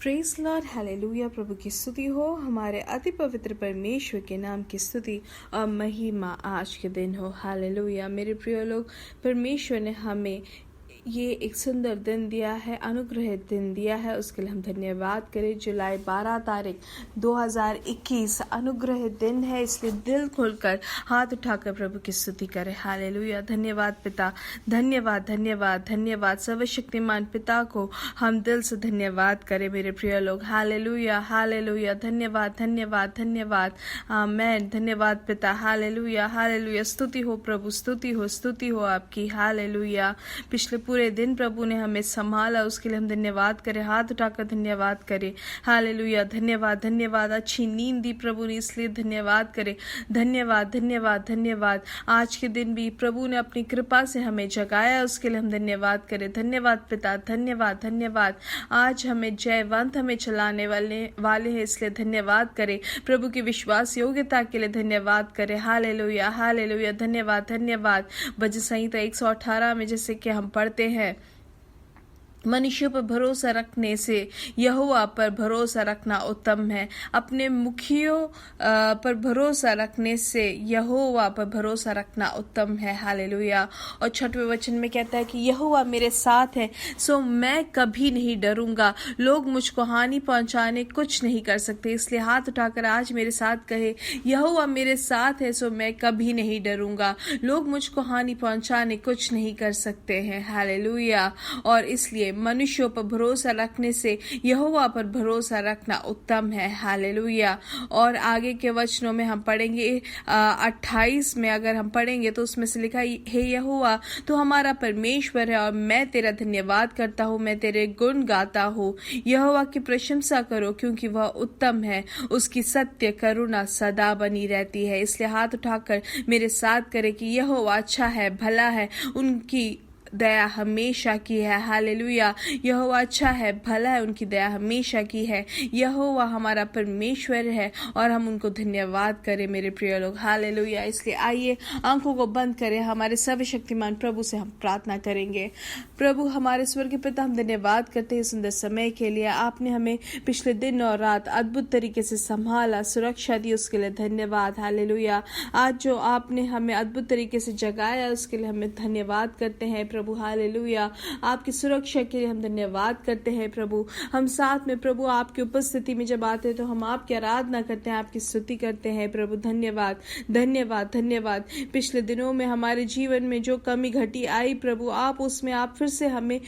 Praise Lord, hallelujah. प्रभु की स्तुति हो, हमारे अति पवित्र परमेश्वर के नाम की स्तुति और महिमा आज के दिन हो। हालेलुया। मेरे प्रिय लोग, परमेश्वर ने हमें ये एक सुंदर दिन दिया है, अनुग्रहित दिन दिया है, उसके लिए हम धन्यवाद करें। जुलाई 12 तारीख 2021 अनुग्रहित दिन है, इसलिए दिल खोलकर हाथ उठाकर प्रभु की स्तुति करें। हालेलुया। धन्यवाद पिता, धन्यवाद धन्यवाद धन्यवाद। सर्वशक्तिमान पिता को हम दिल से धन्यवाद करें मेरे प्रिय लोग। Hallelujah hallelujah. धन्यवाद धन्यवाद धन्यवाद। आमेन। धन्यवाद पिता। Hallelujah hallelujah. स्तुति हो प्रभु, स्तुति हो आपकी। हालेलुया। पिछले पूरे दिन प्रभु ने हमें संभाला, उसके लिए हम धन्यवाद करें। हाथ उठाकर धन्यवाद करें। हालेलुया। धन्यवाद धन्यवाद। अच्छी नींद दी प्रभु ने, इसलिए धन्यवाद करें। धन्यवाद धन्यवाद धन्यवाद। आज के दिन भी प्रभु ने अपनी कृपा से हमें जगाया, उसके लिए हम धन्यवाद करें। धन्यवाद पिता, धन्यवाद धन्यवाद। आज हमें जयवंत हमें चलाने वाले हैं, इसलिए धन्यवाद करें। प्रभु की विश्वास योग्यता के लिए धन्यवाद करें। Hallelujah hallelujah. धन्यवाद धन्यवाद। भजन संहिता 118 में जैसे कि हम पढ़ते हैं, मनुष्य पर भरोसा रखने से यहोवा पर भरोसा रखना उत्तम है। अपने मुखियों पर भरोसा रखने से यहोवा पर भरोसा रखना उत्तम है। हालेलुया। और 6वें वचन में कहता है कि यहोवा मेरे साथ है, सो मैं कभी नहीं डरूंगा। लोग मुझको हानि पहुंचाने कुछ नहीं कर सकते, इसलिए हाथ उठाकर आज मेरे साथ कहे, यहोवा मेरे साथ है, सो मैं कभी नहीं डरूंगा। लोग मुझको हानि पहुंचाने कुछ नहीं कर सकते हैं। हालेलुया। और इसलिए मनुष्यों पर भरोसा रखने से यहोवा पर भरोसा रखना उत्तम है। हालेलुया। और आगे के वचनों में हम पढ़ेंगे 28 में अगर हम पढ़ेंगे तो उसमें से लिखा, हे यहोवा तो हमारा परमेश्वर है और मैं तेरा धन्यवाद करता हूँ, मैं तेरे गुण गाता हूँ। यहोवा की प्रशंसा करो क्योंकि वह उत्तम है, उसकी सत्य करुणा सदा बनी रहती है। इसलिए हाथ उठाकर मेरे साथ करे कि यहोवा अच्छा है, भला है, उनकी दया हमेशा की है। हालेलुया। यहोवा अच्छा है, भला है, उनकी दया हमेशा की है। यहोवा हमारा परमेश्वर है और हम उनको धन्यवाद करें मेरे प्रिय लोग। हालेलुया। इसलिए आइए आंखों को बंद करें, हमारे सर्वशक्तिमान प्रभु से हम प्रार्थना करेंगे। प्रभु हमारे स्वर्गीय पिता, हम धन्यवाद करते हैं सुंदर समय के लिए। आपने हमें पिछले दिन और रात अद्भुत तरीके से संभाला, सुरक्षा दी, उसके लिए धन्यवाद। हालेलुया। आज जो आपने हमें अद्भुत तरीके से जगाया, उसके लिए हमें धन्यवाद करते हैं प्रभु। हालेलुया। आपकी सुरक्षा के लिए हम धन्यवाद करते हैं प्रभु। हम साथ में प्रभु आपकी उपस्थिति में जब आते हैं तो हम आपकी आराधना करते हैं, आपकी स्तुति करते हैं प्रभु। धन्यवाद धन्यवाद धन्यवाद। पिछले दिनों में हमारे जीवन में जो कमी घटी आई प्रभु, आप उसमें आप फिर से हमें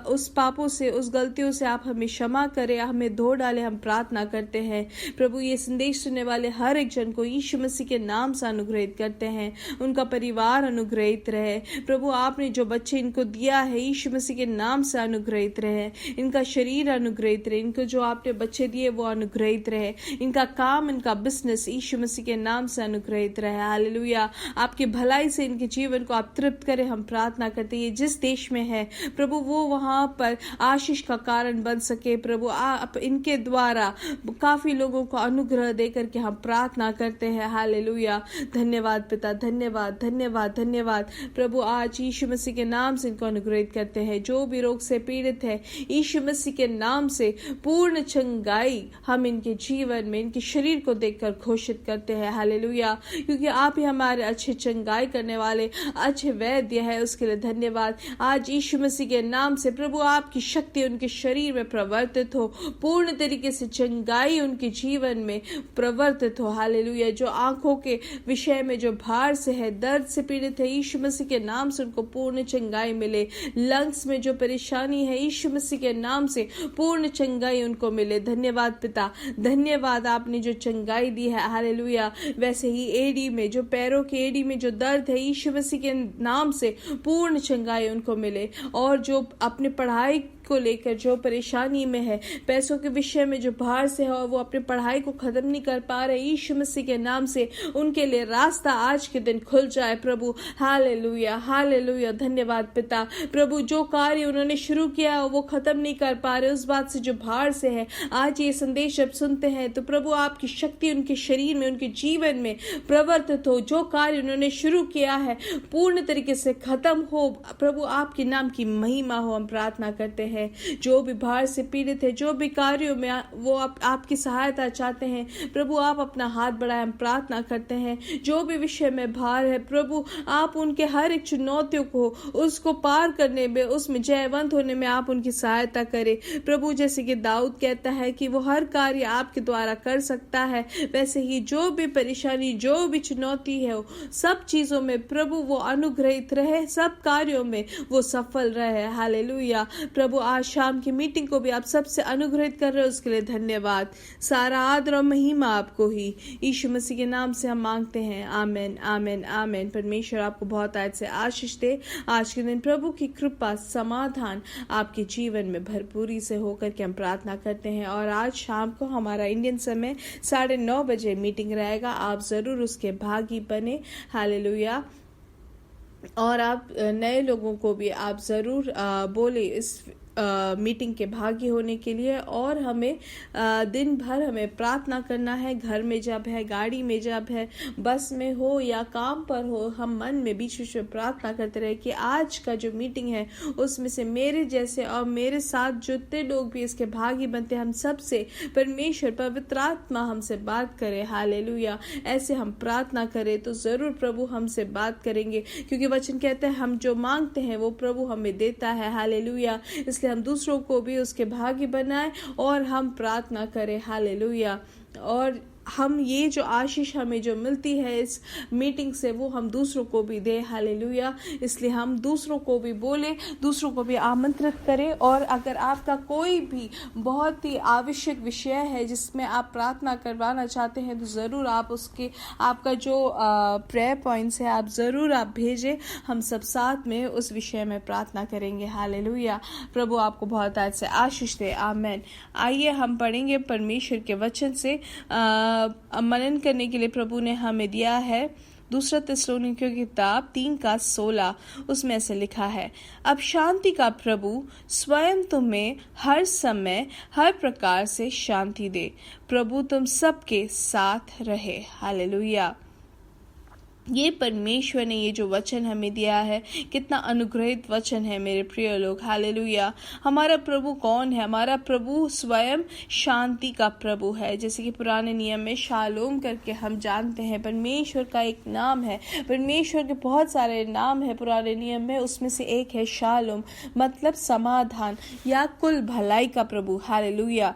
उस पापों से, उस गलतियों से आप हमें क्षमा करें, हमें धो डाले, हम प्रार्थना करते हैं प्रभु। ये संदेश सुनने वाले हर एक जन को यीशु मसीह के नाम से अनुग्रहित करते हैं, उनका परिवार अनुग्रहित रहे प्रभु। आपने जो बच्चे इनको दिया है यीशु मसीह के नाम से अनुग्रहित रहे, इनका शरीर अनुग्रहित रहे, इनको जो आपने बच्चे दिए वो अनुग्रहित रहे, इनका काम, इनका बिजनेस यीशु मसीह के नाम से अनुग्रहित रहे। हालेलुया। आपकी भलाई से इनके जीवन को आप तृप्त करें, हम प्रार्थना करते हैं। जिस देश में है प्रभु वो वहां पर आशीष का कारण बन सके प्रभु। आप इनके द्वारा काफी लोगों को अनुग्रह देकर के हम प्रार्थना करते हैं। हालेलुया। धन्यवाद पिता, धन्यवाद धन्यवाद धन्यवाद प्रभु। आज यीशु मसीह के नाम से इनको अनुग्रहित करते हैं। जो भी रोग से पीड़ित है यीशु मसीह के नाम से पूर्ण चंगाई हम इनके जीवन में, इनके शरीर को देखकर घोषित करते हैं। हालेलुया। क्योंकि आप ही हमारे अच्छे चंगाई करने वाले अच्छे वैद्य है, उसके लिए धन्यवाद। आज यीशु मसीह के नाम से प्रभु आपकी शक्ति उनके शरीर में प्रवर्तित हो, पूर्ण तरीके से चंगाई उनके जीवन में प्रवर्तित हो। हालेलुया। जो आंखों के विषय में जो भार से है, दर्द से पीड़ित है, यीशु मसीह के नाम से उनको पूर्ण चंगाई मिले। लंग्स में जो परेशानी है यीशु मसीह के नाम से पूर्ण चंगाई उनको मिले। धन्यवाद पिता, धन्यवाद। आपने जो चंगाई दी है हालेलुया। वैसे ही एड़ी में जो, पैरों की एड़ी में जो दर्द है यीशु मसीह के नाम से पूर्ण चंगाई उनको मिले। और जो अपने पढ़ाई को लेकर जो परेशानी में है, पैसों के विषय में जो भार से है और वो अपनी पढ़ाई को खत्म नहीं कर पा रहे, यीशु मसीह के नाम से उनके लिए रास्ता आज के दिन खुल जाए प्रभु। Hallelujah hallelujah. धन्यवाद पिता। प्रभु जो कार्य उन्होंने शुरू किया वो खत्म नहीं कर पा रहे, उस बात से जो भार से है, आज ये संदेश जब सुनते हैं तो प्रभु आपकी शक्ति उनके शरीर में, उनके जीवन में प्रवर्तित हो। जो कार्य उन्होंने शुरू किया है पूर्ण तरीके से खत्म हो प्रभु, आपके नाम की महिमा हो, हम प्रार्थना करते हैं हैं, जो भी भार से पीड़ित है, जो भी कार्यों में वो आपकी सहायता चाहते हैं, प्रभु आप अपना हाथ बढ़ाएं, हम प्रार्थना करते हैं। जो भी विषय में भार है प्रभु, आप उनके हर एक चुनौतियों को, उसको पार करने में, उसमें जयवंत होने में आप उनकी सहायता करें प्रभु। जैसे कि दाऊद कहता है कि वो हर कार्य आपके द्वारा कर सकता है, वैसे ही जो भी परेशानी, जो भी चुनौती है, सब चीजों में प्रभु वो अनुग्रहित रहे, सब कार्यों में वो सफल रहे। हालेलुया। प्रभु आज शाम की मीटिंग को भी आप सबसे अनुग्रहित कर रहे हो, उसके लिए धन्यवाद। सारा आदर और महिमा आपको ही यीशु मसीह के नाम से हम मांगते हैं। आमीन, आमीन, आमीन। परमेश्वर आपको बहुत आज से आशीष दे। आज के दिन प्रभु की कृपा, समाधान आपके जीवन में भरपूरी से होकर के हम प्रार्थना करते हैं। और आज शाम को हमारा इंडियन समय 9:30 बजे मीटिंग रहेगा, आप जरूर उसके भागी बने। हालेलुया। और आप नए लोगों को भी आप जरूर बोले इस मीटिंग के भागी होने के लिए। और हमें दिन भर हमें प्रार्थना करना है, घर में जब है, गाड़ी में जब है, बस में हो या काम पर हो, हम मन में बीच बीच में प्रार्थना करते रहे कि आज का जो मीटिंग है उसमें से मेरे जैसे और मेरे साथ जितने लोग भी इसके भागी बनते हैं, हम सबसे परमेश्वर पवित्र आत्मा हमसे बात करे। हालेलुया। ऐसे हम प्रार्थना करें तो जरूर प्रभु हमसे बात करेंगे, क्योंकि वचन कहते हैं हम जो मांगते हैं वो प्रभु हमें देता है। हालेलुया। इसलिए हम दूसरों को भी उसके भागी बनाएं और हम प्रार्थना करें। हालेलुया। और हम ये जो आशीष हमें जो मिलती है इस मीटिंग से, वो हम दूसरों को भी दें। हालेलुया। इसलिए हम दूसरों को भी बोले, दूसरों को भी आमंत्रित करें। और अगर आपका कोई भी बहुत ही आवश्यक विषय है जिसमें आप प्रार्थना करवाना चाहते हैं, तो ज़रूर आप उसके, आपका जो प्रेयर पॉइंट्स है आप ज़रूर आप भेजें, हम सब साथ में उस विषय में प्रार्थना करेंगे। हालेलुया। प्रभु आपको बहुत आज से आशीष दे। आमीन। आइए हम पढ़ेंगे परमेश्वर के वचन से मनन करने के लिए प्रभु ने हमें दिया है 2 थिस्सलुनीकियों की किताब 3:16। उसमें ऐसे लिखा है, अब शांति का प्रभु स्वयं तुम्हें हर समय हर प्रकार से शांति दे। प्रभु तुम सबके साथ रहे। हालेलुया। ये परमेश्वर ने ये जो वचन हमें दिया है, कितना अनुग्रहित वचन है मेरे प्रिय लोग। हालेलुया। हमारा प्रभु कौन है? हमारा प्रभु स्वयं शांति का प्रभु है। जैसे कि पुराने नियम में शालोम करके हम जानते हैं, परमेश्वर का एक नाम है। परमेश्वर के बहुत सारे नाम है पुराने नियम में, उसमें से एक है शालोम, मतलब समाधान या कुल भलाई का प्रभु। हालेलुया।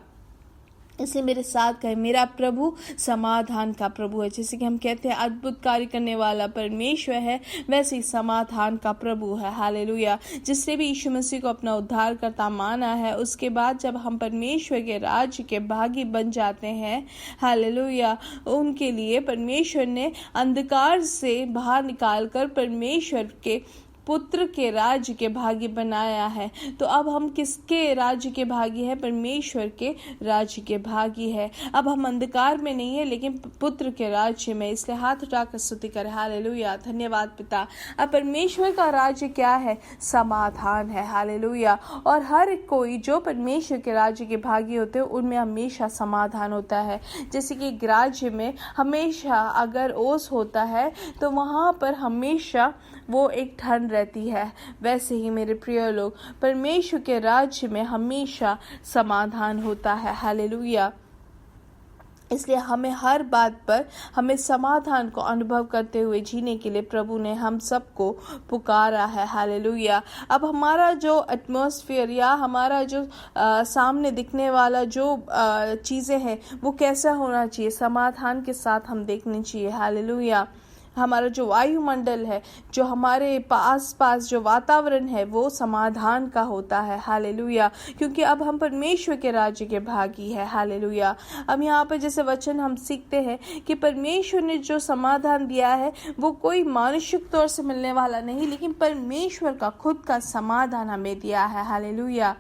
इसलिए मेरे साथ कहे, मेरा प्रभु समाधान का प्रभु है। जैसे कि हम कहते हैं अद्भुत कार्य करने वाला परमेश्वर है, वैसे ही समाधान का प्रभु है। हालेलुया। जिसने भी यीशु मसीह को अपना उद्धारकर्ता माना है, उसके बाद जब हम परमेश्वर के राज्य के भागी बन जाते हैं, हालेलुया, उनके लिए परमेश्वर ने अंधकार से बाहर निकालकर परमेश्वर के पुत्र के राज्य के भागी बनाया है। तो अब हम किसके राज्य के भागी है? परमेश्वर के राज्य के भागी है। अब हम अंधकार में नहीं है, लेकिन पुत्र के राज्य में। इसलिए हाथ उठाकर स्तुति करें। हालेलुया। धन्यवाद पिता। अब परमेश्वर का राज्य क्या है? समाधान है। हालेलुया। और हर कोई जो परमेश्वर के राज्य के भागी होते हैं, उनमें हमेशा समाधान होता है। जैसे कि एक राज्य में हमेशा अगर ओस होता है तो वहां पर हमेशा वो एक ठंड रहती है, वैसे ही मेरे प्रिय लोग परमेश्वर के राज्य में हमेशा समाधान होता है। हालेलुया। इसलिए हमें हर बात पर हमें समाधान को अनुभव करते हुए जीने के लिए प्रभु ने हम सबको पुकारा है। हालेलुया। अब हमारा जो एटमॉस्फेयर या हमारा जो सामने दिखने वाला जो चीज़ें हैं, वो कैसा होना चाहिए? समाधान के साथ हम देखनी चाहिए। हालेलुया। हमारा जो वायुमंडल है, जो हमारे पास जो वातावरण है, वो समाधान का होता है। हालेलुया। क्योंकि अब हम परमेश्वर के राज्य के भागी है। हालेलुया। अब यहाँ पर जैसे वचन हम सीखते हैं कि परमेश्वर ने जो समाधान दिया है वो कोई मानसिक तौर से मिलने वाला नहीं, लेकिन परमेश्वर का खुद का समाधान हमें दिया है। हालेलुया।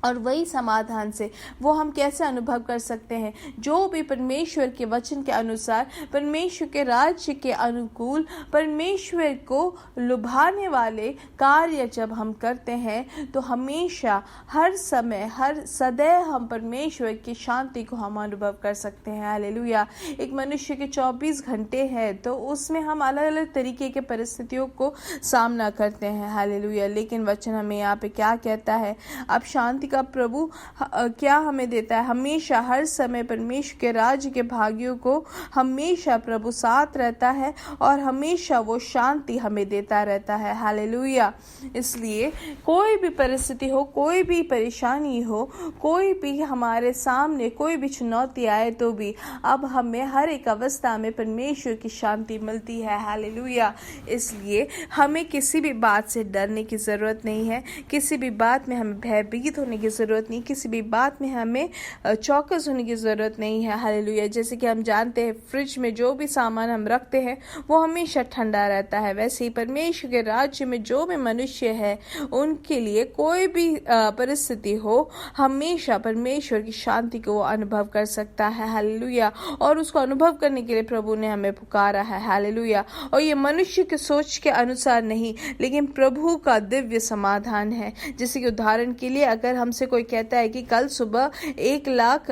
और वही समाधान से वो हम कैसे अनुभव कर सकते हैं? जो भी परमेश्वर के वचन के अनुसार, परमेश्वर के राज्य के अनुकूल, परमेश्वर को लुभाने वाले कार्य जब हम करते हैं तो हमेशा, हर समय, हर सदैव हम परमेश्वर की शांति को हम अनुभव कर सकते हैं। हालेलुया। एक मनुष्य के 24 घंटे हैं तो उसमें हम अलग अलग तरीके के परिस्थितियों को सामना करते हैं। हालेलुया। लेकिन वचन हमें यहाँ पे क्या कहता है? अब शांति का प्रभु क्या हमें देता है? हमेशा, हर समय परमेश्वर के राज्य के भागियों को हमेशा प्रभु साथ रहता है और हमेशा वो शांति हमें देता रहता है। हालेलुया। इसलिए कोई भी परिस्थिति हो, कोई भी परेशानी हो, कोई भी हमारे सामने कोई भी चुनौती आए तो भी अब हमें हर एक अवस्था में परमेश्वर की शांति मिलती है। हालेलुया। इसलिए हमें किसी भी बात से डरने की जरूरत नहीं है, किसी भी बात में हमें भयभीत होने की जरूरत नहीं, किसी भी बात में हमें चौकस होने की जरूरत नहीं है। हालेलुया। जैसे कि हम जानते हैं फ्रिज में जो भी सामान हम रखते हैं वो हमेशा ठंडा रहता है, वैसे ही परमेश्वर के राज्य में जो भी मनुष्य है उनके लिए कोई भी परिस्थिति हो, हमेशा परमेश्वर की शांति को वो अनुभव कर सकता है। हालेलुया। और उसको अनुभव करने के लिए प्रभु ने हमें पुकारा है। हालेलुया। और ये मनुष्य के सोच के अनुसार नहीं, लेकिन प्रभु का दिव्य समाधान है। जैसे कि उदाहरण के लिए अगर हमसे कोई कहता है कि कल सुबह 1 लाख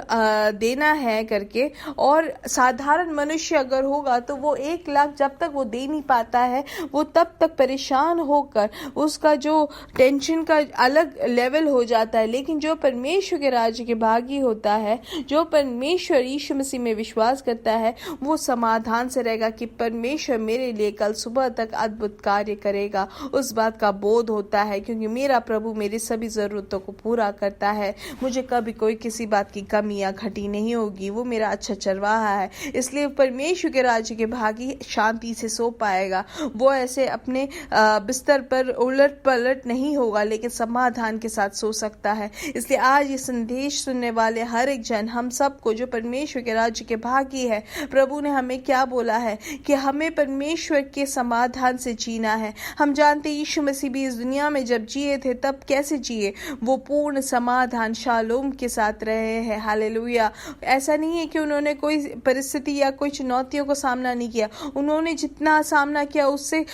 देना है करके, और साधारण मनुष्य अगर होगा तो वो 1 लाख जब तक वो दे नहीं पाता है वो तब तक परेशान होकर उसका जो टेंशन का अलग लेवल हो जाता है। लेकिन जो परमेश्वर के राज्य के भागी होता है, जो परमेश्वर यीशु मसीह में विश्वास करता है, वो समाधान से रहेगा कि परमेश्वर मेरे लिए कल सुबह तक अद्भुत कार्य करेगा। उस बात का बोध होता है क्योंकि मेरा प्रभु मेरी सभी जरूरतों को पूरा करता है। मुझे कभी कोई किसी बात की कमी या घटी नहीं होगी। वो मेरा अच्छा चरवाहा है। इसलिए परमेश्वर के राज्य के भागी शांति से सो पाएगा। वो ऐसे अपने बिस्तर पर उलट पलट नहीं होगा, लेकिन समाधान के साथ सो सकता है। इसलिए आज ये संदेश सुनने वाले हर एक जन, हम सबको जो परमेश्वर के राज्य के भागी है, प्रभु ने हमें क्या बोला है कि हमें परमेश्वर के समाधान से जीना है। हम जानते यीशु मसीह भी इस दुनिया में जब जिए थे तब कैसे जिए? वो पूर्ण समाधान शालोम के साथ रहे हैं। हालेलुया। ऐसा नहीं है कि उन्होंने कोई परिस्थिति या कोई चुनौतियों को सामना नहीं किया। उन्होंने जितना सामना किया उससे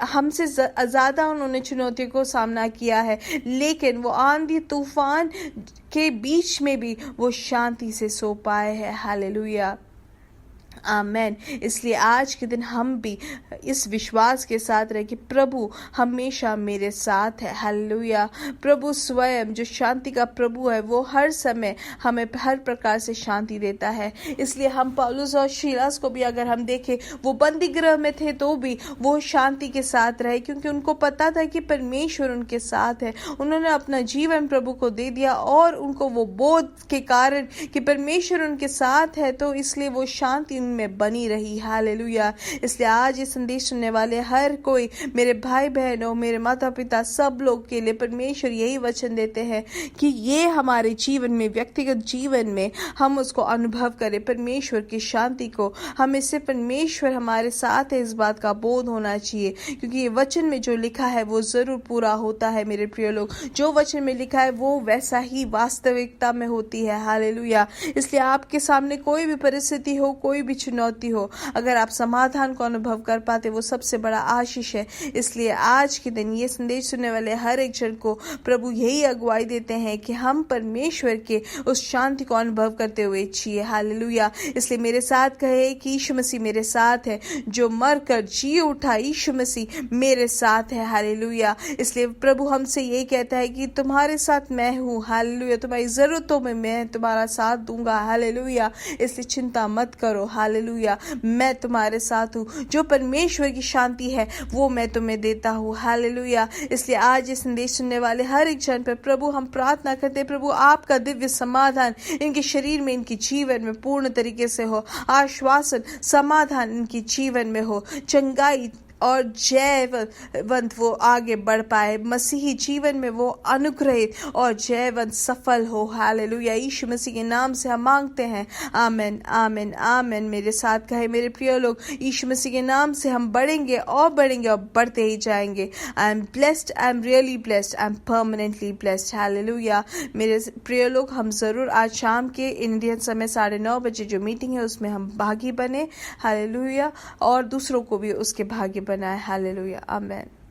हमसे ज्यादा उन्होंने चुनौतियों को सामना किया है, लेकिन वो आंधी तूफान के बीच में भी वो शांति से सो पाए हैं। हालेलुया। आमेन। इसलिए आज के दिन हम भी इस विश्वास के साथ रहे कि प्रभु हमेशा मेरे साथ है। हालेलुया। प्रभु स्वयं जो शांति का प्रभु है वो हर समय हमें हर प्रकार से शांति देता है। इसलिए हम पौलुस और शीलास को भी अगर हम देखें, वो बंदी गृह में थे तो भी वो शांति के साथ रहे, क्योंकि उनको पता था कि परमेश्वर उनके साथ है। उन्होंने अपना जीवन प्रभु को दे दिया और उनको वो बोध के कारण कि परमेश्वर उनके साथ है, तो इसलिए वो शांति में बनी रही। हालेलुया। इसलिए आज ये संदेश सुनने वाले हर कोई, मेरे भाई बहनों, मेरे माता पिता, सब लोग के लिए परमेश्वर यही वचन देते हैं कि ये हमारे जीवन में, व्यक्तिगत जीवन में हम उसको अनुभव करें, परमेश्वर की शांति को। हमें से परमेश्वर हमारे साथ है इस बात का बोध होना चाहिए, क्योंकि ये वचन में जो लिखा है वो जरूर पूरा होता है। मेरे प्रिय लोग, जो वचन में लिखा है वो वैसा ही वास्तविकता में होती है। हालेलुया। इसलिए आपके सामने कोई भी परिस्थिति हो, कोई भी चुनौती हो, अगर आप समाधान को अनुभव कर पाते वो सबसे बड़ा आशीष है। इसलिए आज के दिन ये संदेश सुनने वाले हर एक जन को प्रभु यही अगुवाई देते हैं कि हम परमेश्वर के उस शांति को अनुभव करते हुए जिए। हालेलुया। इसलिए मेरे साथ कहे कि यीशु मसीह मेरे साथ है, जो मर कर जी उठा यीशु मसीह मेरे साथ है। हालेलुया। इसलिए प्रभु हमसे यही कहता है कि तुम्हारे साथ मैं हूँ। हालेलुया। तुम्हारी जरूरतों में मैं तुम्हारा साथ दूंगा। हालेलुया। इसलिए चिंता मत करो। हालेलुया। मैं तुम्हारे साथ हूँ। जो परमेश्वर की शांति है वो मैं तुम्हें देता हूँ। हालेलुया। इसलिए आज ये संदेश सुनने वाले हर एक जन पर प्रभु हम प्रार्थना करते हैं, प्रभु आपका दिव्य समाधान इनके शरीर में, इनके जीवन में पूर्ण तरीके से हो। आश्वासन, समाधान इनके जीवन में हो। चंगाई और जयवंत वो आगे बढ़ पाए, मसीही जीवन में वो अनुग्रहित और जयवंत सफल हो। हालेलुया। यीशु मसीह के नाम से हम मांगते हैं, आमीन आमीन आमीन। मेरे साथ कहे मेरे प्रिय लोग, यीशु मसीह के नाम से हम बढ़ेंगे और बढ़ते ही जाएंगे। I am blessed, I am really blessed, I am permanently blessed. Hallelujah. मेरे प्रिय लोग, हम जरूर आज शाम के इंडियन समय 9:30 बजे जो मीटिंग है उसमें हम भागी बने। हालेलुया। और दूसरों को भी उसके भागी बनाए। हालेलुया। आमीन।